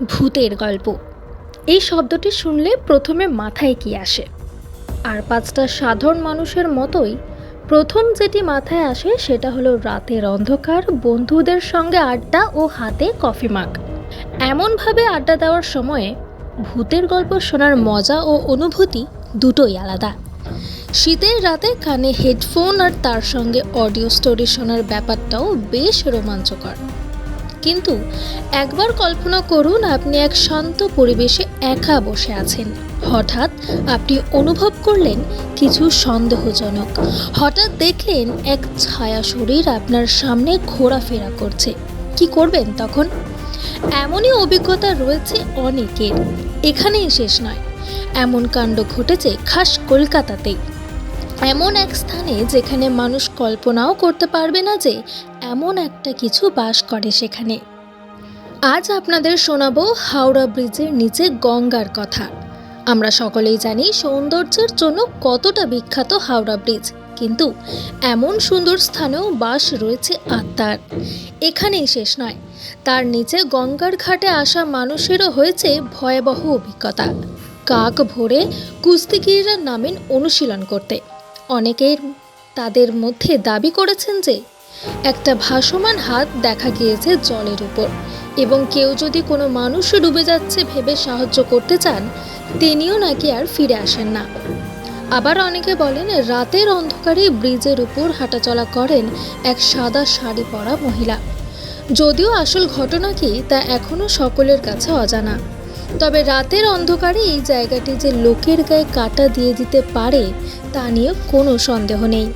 ভূতের গল্প এই শব্দটি শুনলে প্রথমে মাথায় কি আসে? আর পাঁচটা সাধারণ মানুষের মতোই প্রথম যেটি মাথায় আসে সেটা হলো রাতের অন্ধকার, বন্ধুদের সঙ্গে আড্ডা ও হাতে কফি মাগ। এমনভাবে আড্ডা দেওয়ার সময়ে ভূতের গল্প শোনার মজা ও অনুভূতি দুটোই আলাদা। শীতের রাতে কানে হেডফোন আর তার সঙ্গে অডিও স্টোরি শোনার ব্যাপারটাও বেশ রোমাঞ্চকর। কিন্তু একবার কল্পনা করুন, আপনি এক শান্ত পরিবেশে একা বসে আছেন। হঠাৎ আপনি অনুভব করলেন কিছু সন্দেহজনক। হঠাৎ দেখলেন এক ছায়া শরীর আপনার সামনে ঘোরাফেরা করছে। কি করবেন তখন? এমনই অভিজ্ঞতা রয়েছে অনেকের। এখানেই শেষ নয়, এমন কাণ্ড ঘটেছে খাস কলকাতাতেই, এমন এক স্থানে যেখানে মানুষ কল্পনাও করতে পারবে না যে এমন একটা কিছু বাস করে সেখানে। আজ আপনাদের শোনাবো হাওড়া ব্রিজের নিচে গঙ্গার কথা। আমরা সকলেই জানি সৌন্দর্যের জন্য কতটা বিখ্যাত হাওড়া ব্রিজ, কিন্তু এমন সুন্দর স্থানেও বাস রয়েছে আত্মার। এখানেই শেষ নয়, তার নিচে গঙ্গার ঘাটে আসা মানুষেরও হয়েছে ভয়াবহ অভিজ্ঞতা। কাক ভোরে কুস্তিগিররা নামেন অনুশীলন করতে। অনেকের তাদের মধ্যে দাবি করেছেন যে একটা ভাসমান হাত দেখা গিয়েছে জলের উপর, এবং কেউ যদি কোনো মানুষ ডুবে যাচ্ছে ভেবে সাহায্য করতে চান, তিনিও নাকি আর ফিরে আসেন না। আবার অনেকে বলেন রাতের অন্ধকারে ব্রিজের উপর হাঁটাচলা করেন এক সাদা শাড়ি পরা মহিলা। যদিও আসল ঘটনা কি তা এখনও সকলের কাছে অজানা, তবে রাতের অন্ধকারে এই জায়গাটি যে লোকের গায়ে কাঁটা দিয়ে দিতে পারে তা নিয়ে কোনো সন্দেহ নেই।